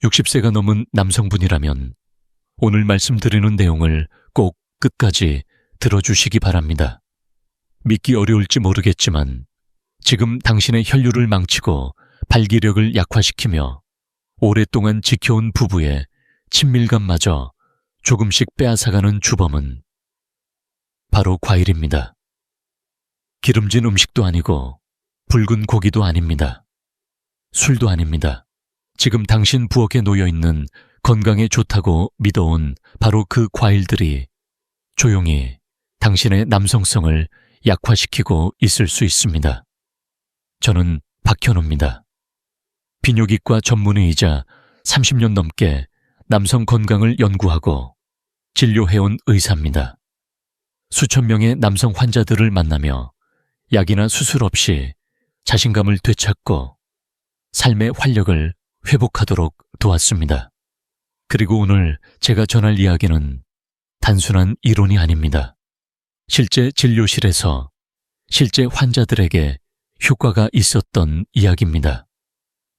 60세가 넘은 남성분이라면 오늘 말씀드리는 내용을 꼭 끝까지 들어주시기 바랍니다. 믿기 어려울지 모르겠지만 지금 당신의 혈류를 망치고 발기력을 약화시키며 오랫동안 지켜온 부부의 친밀감마저 조금씩 빼앗아가는 주범은 바로 과일입니다. 기름진 음식도 아니고 붉은 고기도 아닙니다. 술도 아닙니다. 지금 당신 부엌에 놓여있는 건강에 좋다고 믿어온 바로 그 과일들이 조용히 당신의 남성성을 약화시키고 있을 수 있습니다. 저는 박현우입니다. 비뇨기과 전문의이자 30년 넘게 남성 건강을 연구하고 진료해온 의사입니다. 수천 명의 남성 환자들을 만나며 약이나 수술 없이 자신감을 되찾고 삶의 활력을 회복하도록 도왔습니다. 그리고 오늘 제가 전할 이야기는 단순한 이론이 아닙니다. 실제 진료실에서 실제 환자들에게 효과가 있었던 이야기입니다.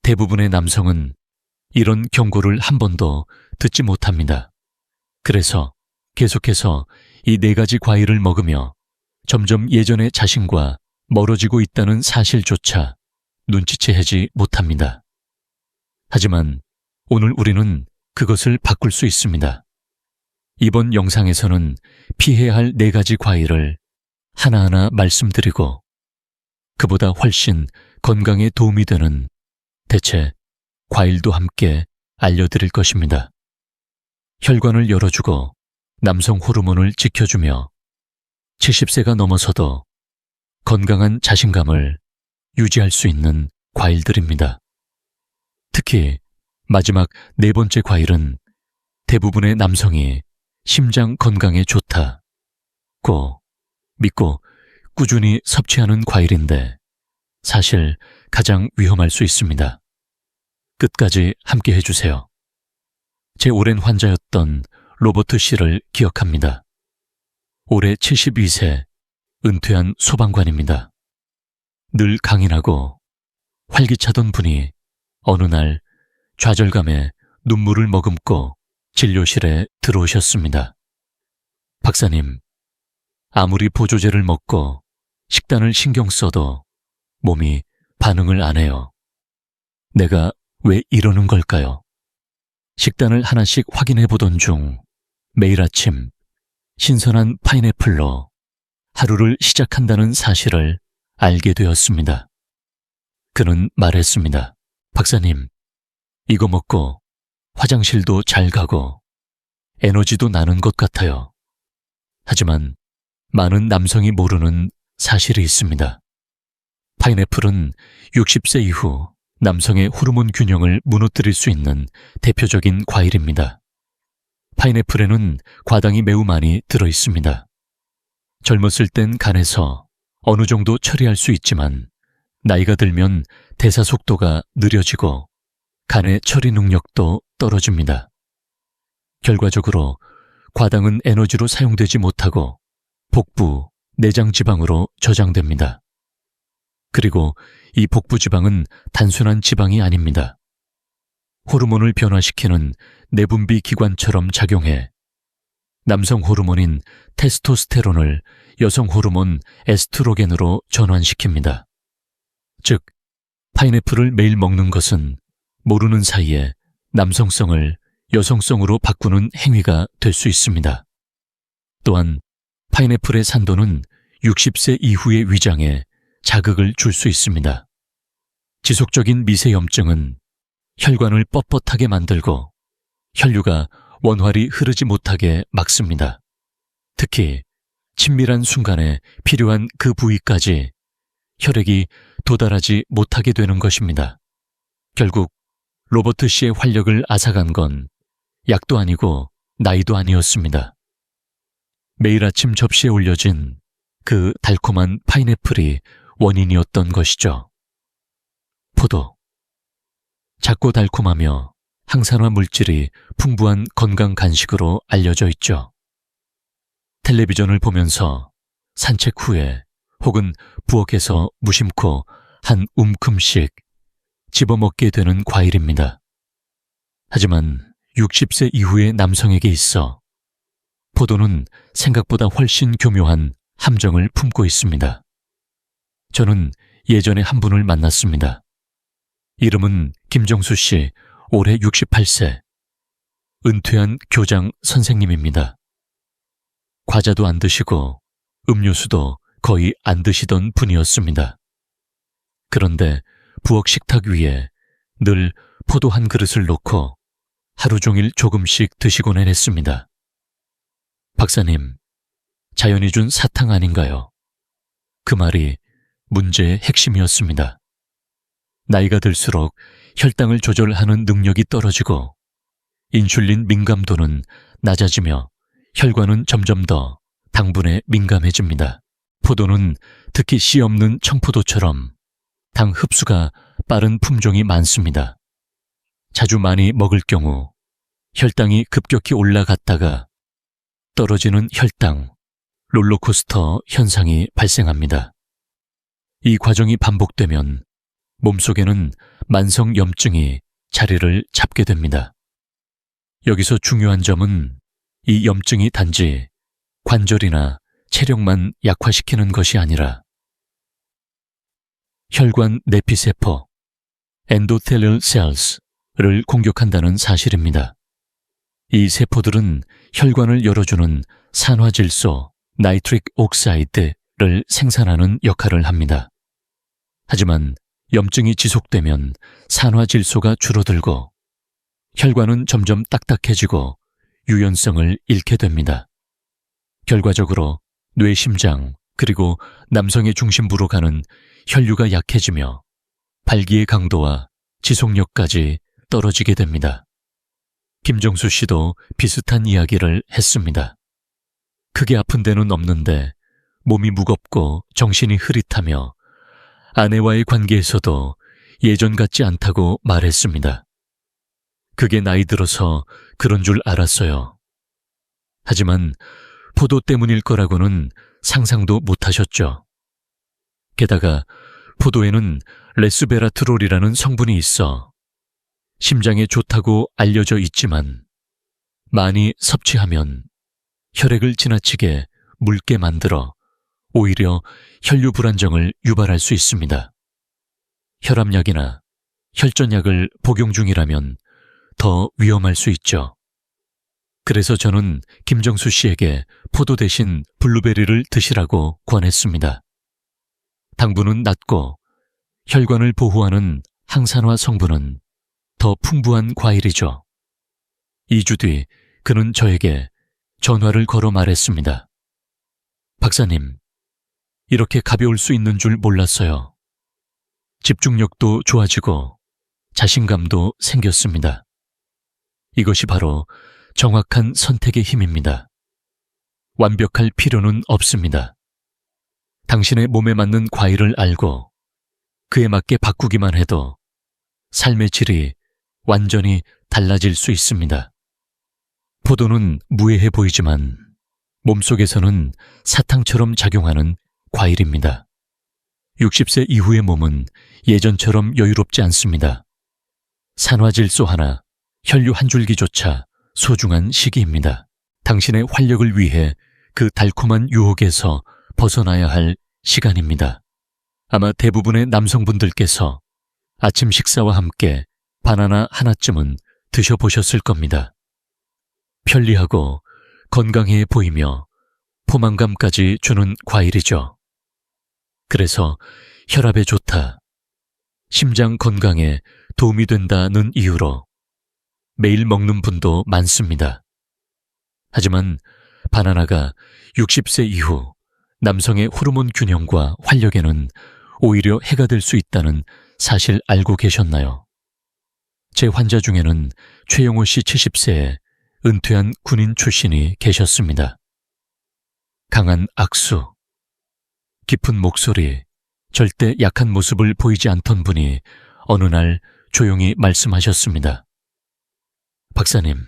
대부분의 남성은 이런 경고를 한 번도 듣지 못합니다. 그래서 계속해서 이 4가지 과일을 먹으며 점점 예전의 자신과 멀어지고 있다는 사실조차 눈치채지 못합니다. 하지만 오늘 우리는 그것을 바꿀 수 있습니다. 이번 영상에서는 피해야 할 4가지 과일을 하나하나 말씀드리고 그보다 훨씬 건강에 도움이 되는 대체 과일도 함께 알려드릴 것입니다. 혈관을 열어주고 남성 호르몬을 지켜주며 70세가 넘어서도 건강한 자신감을 유지할 수 있는 과일들입니다. 특히 마지막 4번째 과일은 대부분의 남성이 심장 건강에 좋다고 믿고 꾸준히 섭취하는 과일인데 사실 가장 위험할 수 있습니다. 끝까지 함께 해주세요. 제 오랜 환자였던 로버트 씨를 기억합니다. 올해 72세 은퇴한 소방관입니다. 늘 강인하고 활기차던 분이 어느 날 좌절감에 눈물을 머금고 진료실에 들어오셨습니다. 박사님, 아무리 보조제를 먹고 식단을 신경 써도 몸이 반응을 안 해요. 내가 왜 이러는 걸까요? 식단을 하나씩 확인해 보던 중 매일 아침 신선한 파인애플로 하루를 시작한다는 사실을 알게 되었습니다. 그는 말했습니다. 박사님, 이거 먹고 화장실도 잘 가고 에너지도 나는 것 같아요. 하지만 많은 남성이 모르는 사실이 있습니다. 파인애플은 60세 이후 남성의 호르몬 균형을 무너뜨릴 수 있는 대표적인 과일입니다. 파인애플에는 과당이 매우 많이 들어 있습니다. 젊었을 땐 간에서 어느 정도 처리할 수 있지만 나이가 들면 대사 속도가 느려지고 간의 처리 능력도 떨어집니다. 결과적으로 과당은 에너지로 사용되지 못하고 복부, 내장 지방으로 저장됩니다. 그리고 이 복부 지방은 단순한 지방이 아닙니다. 호르몬을 변화시키는 내분비 기관처럼 작용해 남성 호르몬인 테스토스테론을 여성 호르몬 에스트로겐으로 전환시킵니다. 즉, 파인애플을 매일 먹는 것은 모르는 사이에 남성성을 여성성으로 바꾸는 행위가 될 수 있습니다. 또한 파인애플의 산도는 60세 이후의 위장에 자극을 줄 수 있습니다. 지속적인 미세염증은 혈관을 뻣뻣하게 만들고 혈류가 원활히 흐르지 못하게 막습니다. 특히 친밀한 순간에 필요한 그 부위까지 혈액이 도달하지 못하게 되는 것입니다. 결국 로버트 씨의 활력을 앗아간 건 약도 아니고 나이도 아니었습니다. 매일 아침 접시에 올려진 그 달콤한 파인애플이 원인이었던 것이죠. 포도. 작고 달콤하며 항산화 물질이 풍부한 건강 간식으로 알려져 있죠. 텔레비전을 보면서 산책 후에 혹은 부엌에서 무심코 한 움큼씩 집어먹게 되는 과일입니다. 하지만 60세 이후의 남성에게 있어 포도는 생각보다 훨씬 교묘한 함정을 품고 있습니다. 저는 예전에 한 분을 만났습니다. 이름은 김정수 씨, 올해 68세. 은퇴한 교장 선생님입니다. 과자도 안 드시고 음료수도 거의 안 드시던 분이었습니다. 그런데 부엌 식탁 위에 늘 포도 한 그릇을 놓고 하루 종일 조금씩 드시곤 했습니다. 박사님, 자연이 준 사탕 아닌가요? 그 말이 문제의 핵심이었습니다. 나이가 들수록 혈당을 조절하는 능력이 떨어지고 인슐린 민감도는 낮아지며 혈관은 점점 더 당분에 민감해집니다. 포도는 특히 씨 없는 청포도처럼 당 흡수가 빠른 품종이 많습니다. 자주 많이 먹을 경우 혈당이 급격히 올라갔다가 떨어지는 혈당, 롤러코스터 현상이 발생합니다. 이 과정이 반복되면 몸속에는 만성 염증이 자리를 잡게 됩니다. 여기서 중요한 점은 이 염증이 단지 관절이나 체력만 약화시키는 것이 아니라 혈관 내피세포, 엔도텔리얼 셀스를 공격한다는 사실입니다. 이 세포들은 혈관을 열어주는 산화질소, 나이트릭 옥사이드를 생산하는 역할을 합니다. 하지만 염증이 지속되면 산화질소가 줄어들고 혈관은 점점 딱딱해지고 유연성을 잃게 됩니다. 결과적으로 뇌, 심장, 그리고 남성의 중심부로 가는 혈류가 약해지며 발기의 강도와 지속력까지 떨어지게 됩니다. 김정수 씨도 비슷한 이야기를 했습니다. 크게 아픈 데는 없는데 몸이 무겁고 정신이 흐릿하며 아내와의 관계에서도 예전 같지 않다고 말했습니다. 그게 나이 들어서 그런 줄 알았어요. 하지만 포도 때문일 거라고는 상상도 못하셨죠. 게다가 포도에는 레스베라트롤이라는 성분이 있어 심장에 좋다고 알려져 있지만 많이 섭취하면 혈액을 지나치게 묽게 만들어 오히려 혈류 불안정을 유발할 수 있습니다. 혈압약이나 혈전약을 복용 중이라면 더 위험할 수 있죠. 그래서 저는 김정수 씨에게 포도 대신 블루베리를 드시라고 권했습니다. 당분은 낮고 혈관을 보호하는 항산화 성분은 더 풍부한 과일이죠. 2주 뒤 그는 저에게 전화를 걸어 말했습니다. 박사님, 이렇게 가벼울 수 있는 줄 몰랐어요. 집중력도 좋아지고 자신감도 생겼습니다. 이것이 바로 정확한 선택의 힘입니다. 완벽할 필요는 없습니다. 당신의 몸에 맞는 과일을 알고 그에 맞게 바꾸기만 해도 삶의 질이 완전히 달라질 수 있습니다. 포도는 무해해 보이지만 몸속에서는 사탕처럼 작용하는 과일입니다. 60세 이후의 몸은 예전처럼 여유롭지 않습니다. 산화질소 하나, 혈류 한 줄기조차 소중한 시기입니다. 당신의 활력을 위해 그 달콤한 유혹에서 벗어나야 할 시간입니다. 아마 대부분의 남성분들께서 아침 식사와 함께 바나나 하나쯤은 드셔보셨을 겁니다. 편리하고 건강해 보이며 포만감까지 주는 과일이죠. 그래서 혈압에 좋다, 심장 건강에 도움이 된다는 이유로 매일 먹는 분도 많습니다. 하지만 바나나가 60세 이후 남성의 호르몬 균형과 활력에는 오히려 해가 될 수 있다는 사실 알고 계셨나요? 제 환자 중에는 최영호 씨 70세에 은퇴한 군인 출신이 계셨습니다. 강한 악수, 깊은 목소리, 절대 약한 모습을 보이지 않던 분이 어느 날 조용히 말씀하셨습니다. 박사님,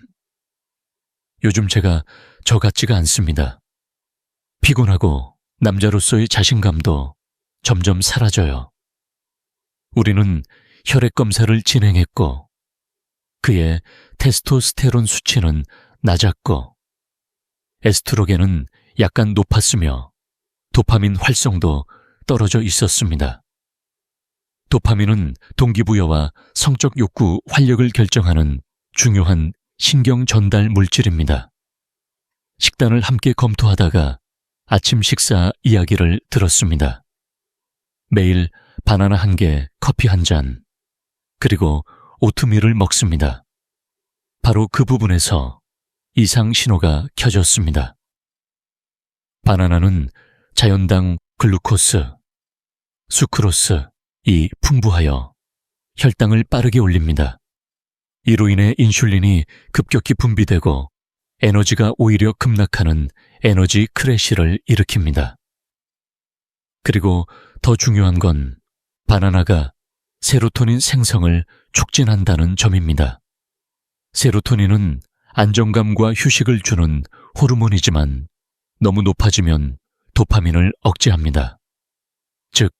요즘 제가 저 같지가 않습니다. 피곤하고 남자로서의 자신감도 점점 사라져요. 우리는 혈액 검사를 진행했고 그의 테스토스테론 수치는 낮았고 에스트로겐은 약간 높았으며 도파민 활성도 떨어져 있었습니다. 도파민은 동기부여와 성적 욕구 활력을 결정하는 중요한 신경 전달 물질입니다. 식단을 함께 검토하다가 아침 식사 이야기를 들었습니다. 매일 바나나 1개, 커피 1잔, 그리고 오트밀을 먹습니다. 바로 그 부분에서 이상 신호가 켜졌습니다. 바나나는 자연당 글루코스, 수크로스이 풍부하여 혈당을 빠르게 올립니다. 이로 인해 인슐린이 급격히 분비되고 에너지가 오히려 급락하는 에너지 크래시를 일으킵니다. 그리고 더 중요한 건 바나나가 세로토닌 생성을 촉진한다는 점입니다. 세로토닌은 안정감과 휴식을 주는 호르몬이지만 너무 높아지면 도파민을 억제합니다. 즉,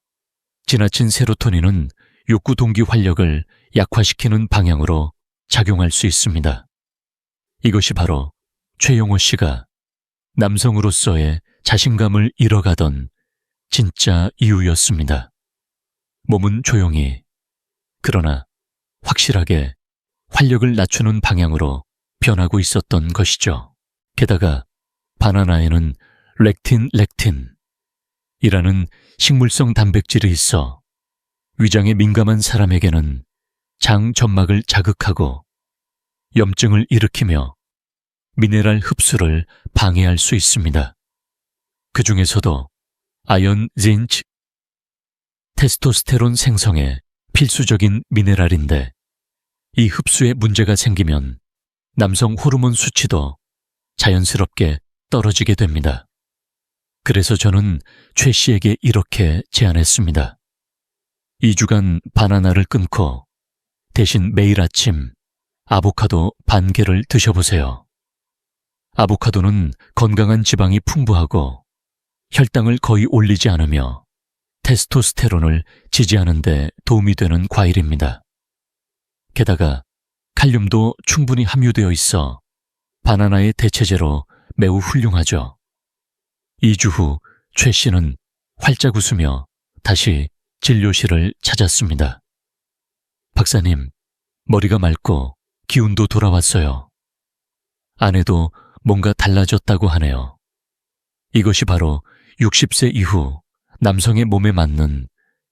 지나친 세로토닌은 욕구 동기 활력을 약화시키는 방향으로 작용할 수 있습니다. 이것이 바로 최용호 씨가 남성으로서의 자신감을 잃어가던 진짜 이유였습니다. 몸은 조용히, 그러나 확실하게 활력을 낮추는 방향으로 변하고 있었던 것이죠. 게다가 바나나에는 렉틴이라는 식물성 단백질이 있어 위장에 민감한 사람에게는 장 점막을 자극하고 염증을 일으키며 미네랄 흡수를 방해할 수 있습니다. 그 중에서도 아연, zinc, 테스토스테론 생성에 필수적인 미네랄인데 이 흡수에 문제가 생기면 남성 호르몬 수치도 자연스럽게 떨어지게 됩니다. 그래서 저는 최 씨에게 이렇게 제안했습니다. 2주간 바나나를 끊고 대신 매일 아침 아보카도 반 개를 드셔보세요. 아보카도는 건강한 지방이 풍부하고 혈당을 거의 올리지 않으며 테스토스테론을 지지하는 데 도움이 되는 과일입니다. 게다가 칼륨도 충분히 함유되어 있어 바나나의 대체제로 매우 훌륭하죠. 2주 후 최 씨는 활짝 웃으며 다시 진료실을 찾았습니다. 박사님, 머리가 맑고 기운도 돌아왔어요. 아내도 뭔가 달라졌다고 하네요. 이것이 바로 60세 이후 남성의 몸에 맞는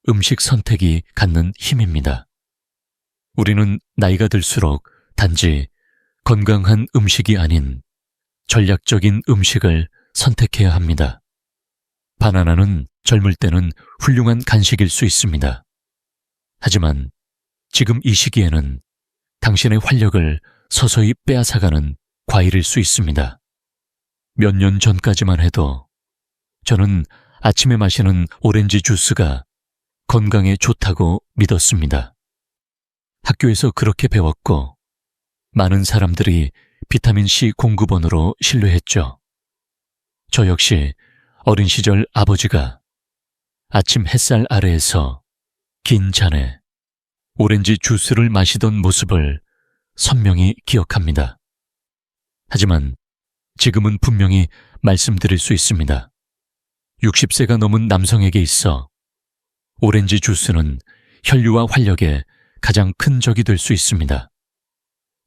음식 선택이 갖는 힘입니다. 우리는 나이가 들수록 단지 건강한 음식이 아닌 전략적인 음식을 선택해야 합니다. 바나나는 젊을 때는 훌륭한 간식일 수 있습니다. 하지만 지금 이 시기에는 당신의 활력을 서서히 빼앗아가는 과일일 수 있습니다. 몇 년 전까지만 해도 저는 아침에 마시는 오렌지 주스가 건강에 좋다고 믿었습니다. 학교에서 그렇게 배웠고 많은 사람들이 비타민C 공급원으로 신뢰했죠. 저 역시 어린 시절 아버지가 아침 햇살 아래에서 긴 잔에 오렌지 주스를 마시던 모습을 선명히 기억합니다. 하지만 지금은 분명히 말씀드릴 수 있습니다. 60세가 넘은 남성에게 있어 오렌지 주스는 혈류와 활력에 가장 큰 적이 될 수 있습니다.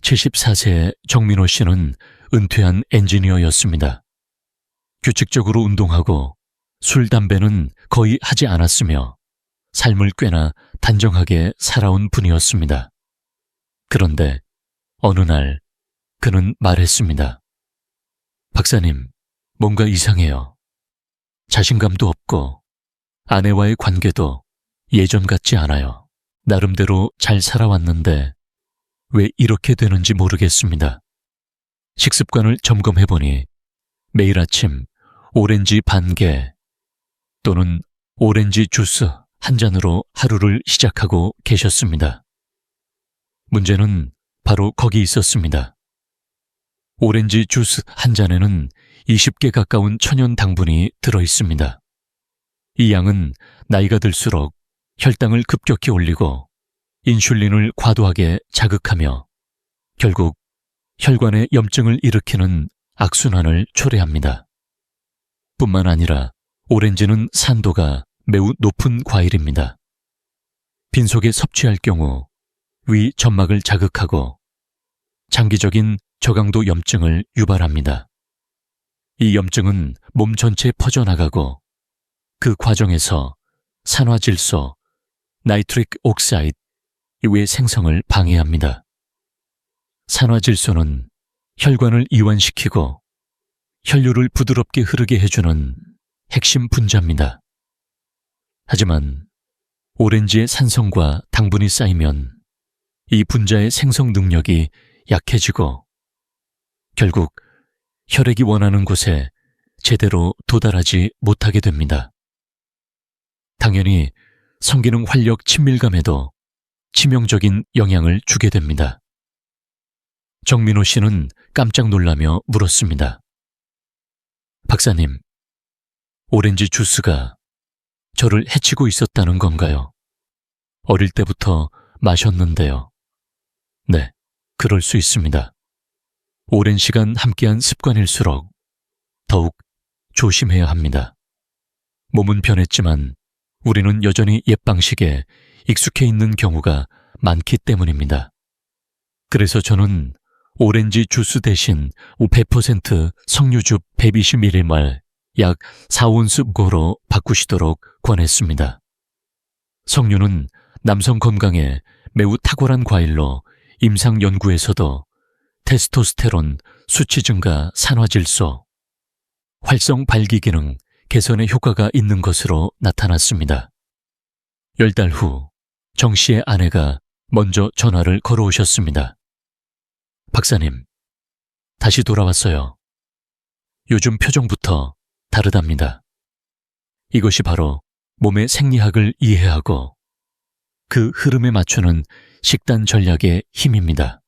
74세의 정민호 씨는 은퇴한 엔지니어였습니다. 규칙적으로 운동하고 술, 담배는 거의 하지 않았으며 삶을 꽤나 단정하게 살아온 분이었습니다. 그런데 어느 날 그는 말했습니다. 박사님, 뭔가 이상해요. 자신감도 없고 아내와의 관계도 예전 같지 않아요. 나름대로 잘 살아왔는데 왜 이렇게 되는지 모르겠습니다. 식습관을 점검해보니 매일 아침 오렌지 반 개 또는 오렌지 주스 한 잔으로 하루를 시작하고 계셨습니다. 문제는 바로 거기 있었습니다. 오렌지 주스 한 잔에는 20개 가까운 천연 당분이 들어 있습니다. 이 양은 나이가 들수록 혈당을 급격히 올리고 인슐린을 과도하게 자극하며 결국 혈관에 염증을 일으키는 악순환을 초래합니다. 뿐만 아니라 오렌지는 산도가 매우 높은 과일입니다. 빈속에 섭취할 경우 위 점막을 자극하고 장기적인 저강도 염증을 유발합니다. 이 염증은 몸 전체에 퍼져나가고 그 과정에서 산화질소, 나이트릭 옥사이드 이외의 생성을 방해합니다. 산화질소는 혈관을 이완시키고 혈류를 부드럽게 흐르게 해주는 핵심 분자입니다. 하지만 오렌지의 산성과 당분이 쌓이면 이 분자의 생성 능력이 약해지고 결국 혈액이 원하는 곳에 제대로 도달하지 못하게 됩니다. 당연히 성기능 활력 친밀감에도 치명적인 영향을 주게 됩니다. 정민호 씨는 깜짝 놀라며 물었습니다. 박사님, 오렌지 주스가 저를 해치고 있었다는 건가요? 어릴 때부터 마셨는데요. 네, 그럴 수 있습니다. 오랜 시간 함께한 습관일수록 더욱 조심해야 합니다. 몸은 변했지만 우리는 여전히 옛 방식에 익숙해 있는 경우가 많기 때문입니다. 그래서 저는 오렌지 주스 대신 100% 석류즙 120ml 약 4온스 무고로 바꾸시도록 권했습니다. 석류는 남성 건강에 매우 탁월한 과일로 임상 연구에서도 테스토스테론 수치 증가, 산화질소, 활성 발기 기능 개선에 효과가 있는 것으로 나타났습니다. 10달 후 정 씨의 아내가 먼저 전화를 걸어오셨습니다. 박사님, 다시 돌아왔어요. 요즘 표정부터 다르답니다. 이것이 바로 몸의 생리학을 이해하고 그 흐름에 맞추는 식단 전략의 힘입니다.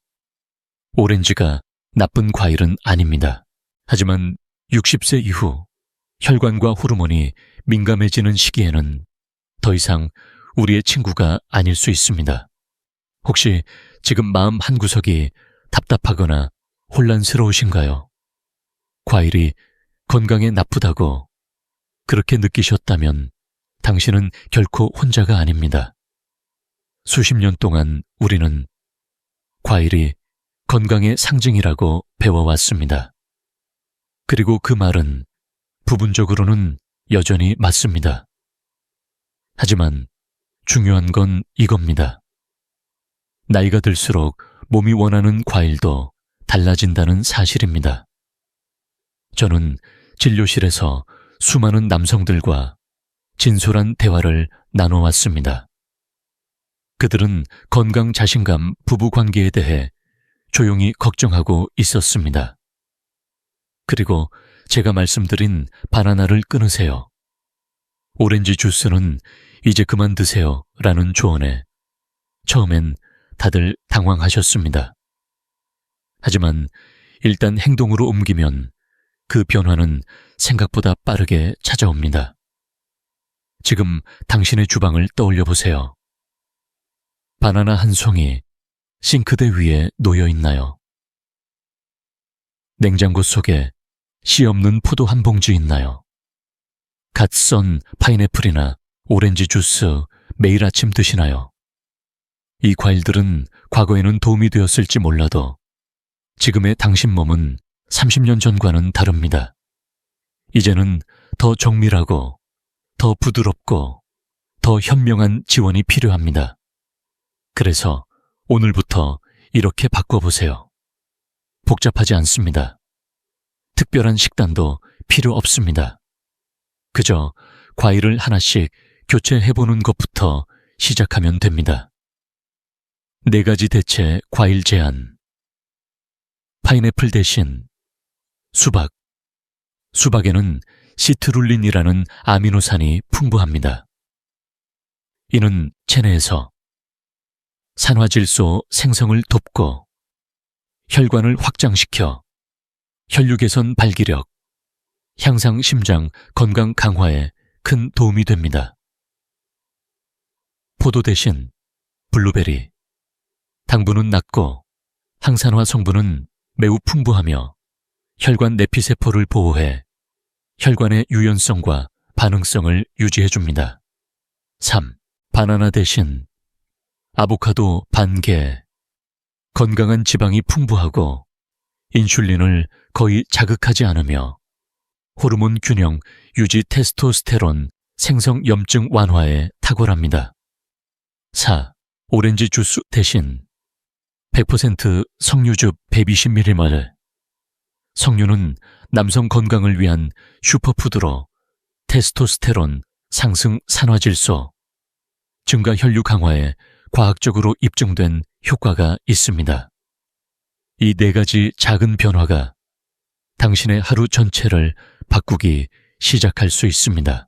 오렌지가 나쁜 과일은 아닙니다. 하지만 60세 이후 혈관과 호르몬이 민감해지는 시기에는 더 이상 우리의 친구가 아닐 수 있습니다. 혹시 지금 마음 한구석이 답답하거나 혼란스러우신가요? 과일이 건강에 나쁘다고 그렇게 느끼셨다면 당신은 결코 혼자가 아닙니다. 수십 년 동안 우리는 과일이 건강의 상징이라고 배워왔습니다. 그리고 그 말은 부분적으로는 여전히 맞습니다. 하지만 중요한 건 이겁니다. 나이가 들수록 몸이 원하는 과일도 달라진다는 사실입니다. 저는 진료실에서 수많은 남성들과 진솔한 대화를 나눠왔습니다. 그들은 건강, 자신감, 부부 관계에 대해 조용히 걱정하고 있었습니다. 그리고 제가 말씀드린 바나나를 끊으세요. 오렌지 주스는 이제 그만 드세요 라는 조언에 처음엔 다들 당황하셨습니다. 하지만 일단 행동으로 옮기면 그 변화는 생각보다 빠르게 찾아옵니다. 지금 당신의 주방을 떠올려 보세요. 바나나 한 송이 싱크대 위에 놓여 있나요? 냉장고 속에 씨 없는 포도 한 봉지 있나요? 갓 썬 파인애플이나 오렌지 주스 매일 아침 드시나요? 이 과일들은 과거에는 도움이 되었을지 몰라도 지금의 당신 몸은 30년 전과는 다릅니다. 이제는 더 정밀하고 더 부드럽고 더 현명한 지원이 필요합니다. 그래서 오늘부터 이렇게 바꿔보세요. 복잡하지 않습니다. 특별한 식단도 필요 없습니다. 그저 과일을 하나씩 교체해보는 것부터 시작하면 됩니다. 4가지 대체 과일 제한. 파인애플 대신 수박. 수박에는 시트룰린이라는 아미노산이 풍부합니다. 이는 체내에서 산화질소 생성을 돕고 혈관을 확장시켜 혈류 개선 발기력, 향상 심장 건강 강화에 큰 도움이 됩니다. 포도 대신 블루베리. 당분은 낮고 항산화 성분은 매우 풍부하며 혈관 내피세포를 보호해 혈관의 유연성과 반응성을 유지해줍니다. 3. 바나나 대신 아보카도 반개. 건강한 지방이 풍부하고 인슐린을 거의 자극하지 않으며 호르몬 균형 유지 테스토스테론 생성 염증 완화에 탁월합니다. 4. 오렌지 주스 대신 100% 석류즙 120ml. 석류는 남성 건강을 위한 슈퍼푸드로 테스토스테론 상승 산화질소, 증가 혈류 강화에 과학적으로 입증된 효과가 있습니다. 이 4가지 작은 변화가 당신의 하루 전체를 바꾸기 시작할 수 있습니다.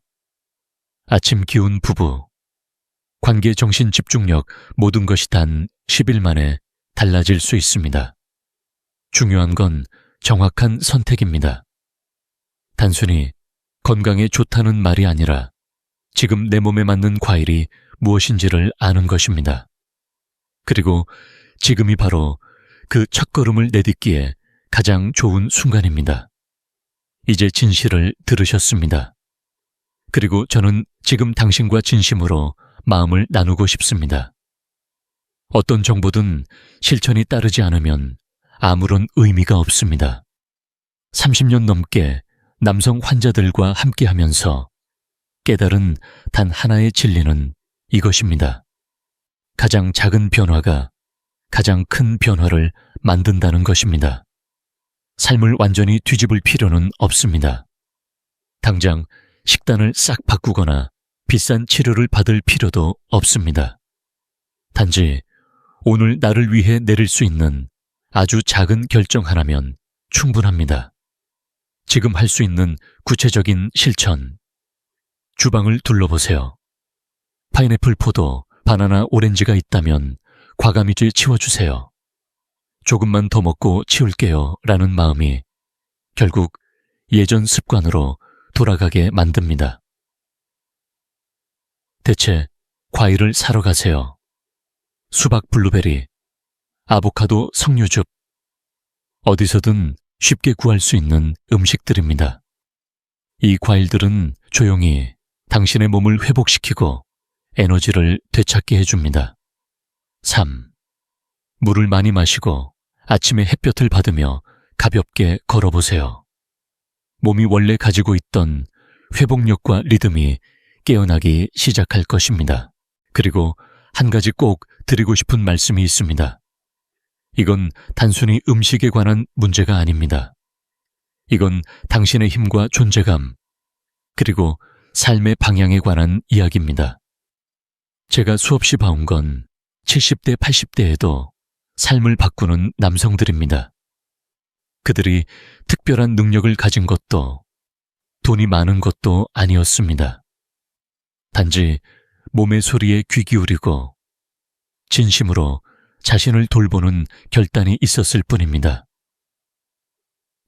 아침 기운 부부, 관계 정신 집중력 모든 것이 단 10일 만에 달라질 수 있습니다. 중요한 건 정확한 선택입니다. 단순히 건강에 좋다는 말이 아니라 지금 내 몸에 맞는 과일이 무엇인지를 아는 것입니다. 그리고 지금이 바로 그 첫걸음을 내딛기에 가장 좋은 순간입니다. 이제 진실을 들으셨습니다. 그리고 저는 지금 당신과 진심으로 마음을 나누고 싶습니다. 어떤 정보든 실천이 따르지 않으면 아무런 의미가 없습니다. 30년 넘게 남성 환자들과 함께하면서 깨달은 단 하나의 진리는 이것입니다. 가장 작은 변화가 가장 큰 변화를 만든다는 것입니다. 삶을 완전히 뒤집을 필요는 없습니다. 당장 식단을 싹 바꾸거나 비싼 치료를 받을 필요도 없습니다. 단지 오늘 나를 위해 내릴 수 있는 아주 작은 결정 하나면 충분합니다. 지금 할 수 있는 구체적인 실천. 주방을 둘러보세요. 파인애플, 포도, 바나나, 오렌지가 있다면 과감히 치워주세요. 조금만 더 먹고 치울게요 라는 마음이 결국 예전 습관으로 돌아가게 만듭니다. 대체 과일을 사러 가세요. 수박, 블루베리, 아보카도, 석류즙. 어디서든 쉽게 구할 수 있는 음식들입니다. 이 과일들은 조용히 당신의 몸을 회복시키고 에너지를 되찾게 해줍니다. 3. 물을 많이 마시고 아침에 햇볕을 받으며 가볍게 걸어보세요. 몸이 원래 가지고 있던 회복력과 리듬이 깨어나기 시작할 것입니다. 그리고 한 가지 꼭 드리고 싶은 말씀이 있습니다. 이건 단순히 음식에 관한 문제가 아닙니다. 이건 당신의 힘과 존재감, 그리고 삶의 방향에 관한 이야기입니다. 제가 수없이 봐온 건 70대, 80대에도 삶을 바꾸는 남성들입니다. 그들이 특별한 능력을 가진 것도 돈이 많은 것도 아니었습니다. 단지 몸의 소리에 귀 기울이고 진심으로 자신을 돌보는 결단이 있었을 뿐입니다.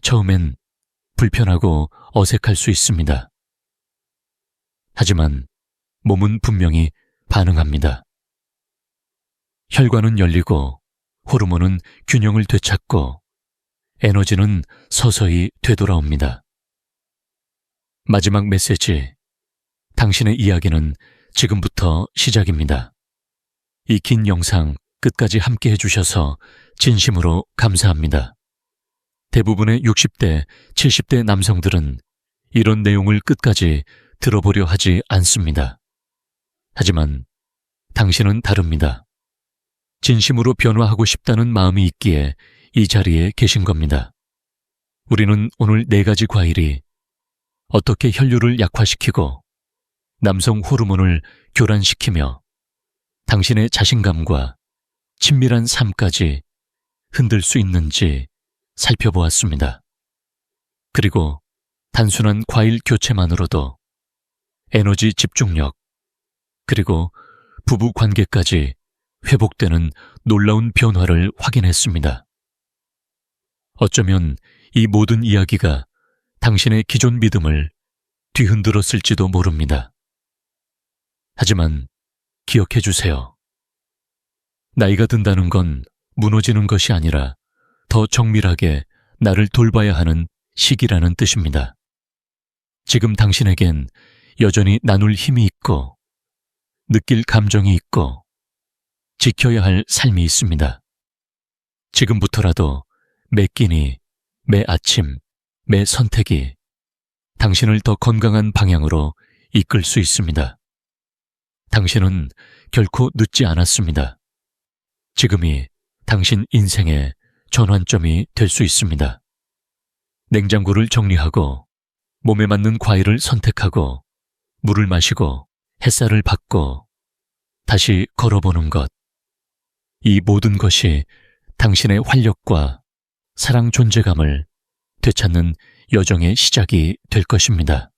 처음엔 불편하고 어색할 수 있습니다. 하지만 몸은 분명히 반응합니다. 혈관은 열리고 호르몬은 균형을 되찾고 에너지는 서서히 되돌아옵니다. 마지막 메시지. 당신의 이야기는 지금부터 시작입니다. 이 긴 영상 끝까지 함께 해주셔서 진심으로 감사합니다. 대부분의 60대, 70대 남성들은 이런 내용을 끝까지 들어보려 하지 않습니다. 하지만 당신은 다릅니다. 진심으로 변화하고 싶다는 마음이 있기에 이 자리에 계신 겁니다. 우리는 오늘 4가지 과일이 어떻게 혈류를 약화시키고 남성 호르몬을 교란시키며 당신의 자신감과 친밀한 삶까지 흔들 수 있는지 살펴보았습니다. 그리고 단순한 과일 교체만으로도 에너지 집중력, 그리고 부부 관계까지 회복되는 놀라운 변화를 확인했습니다. 어쩌면 이 모든 이야기가 당신의 기존 믿음을 뒤흔들었을지도 모릅니다. 하지만 기억해 주세요. 나이가 든다는 건 무너지는 것이 아니라 더 정밀하게 나를 돌봐야 하는 시기라는 뜻입니다. 지금 당신에겐 여전히 나눌 힘이 있고, 느낄 감정이 있고, 지켜야 할 삶이 있습니다. 지금부터라도 매 끼니, 매 아침, 매 선택이 당신을 더 건강한 방향으로 이끌 수 있습니다. 당신은 결코 늦지 않았습니다. 지금이 당신 인생의 전환점이 될 수 있습니다. 냉장고를 정리하고 몸에 맞는 과일을 선택하고 물을 마시고 햇살을 받고 다시 걸어보는 것. 이 모든 것이 당신의 활력과 사랑 존재감을 되찾는 여정의 시작이 될 것입니다.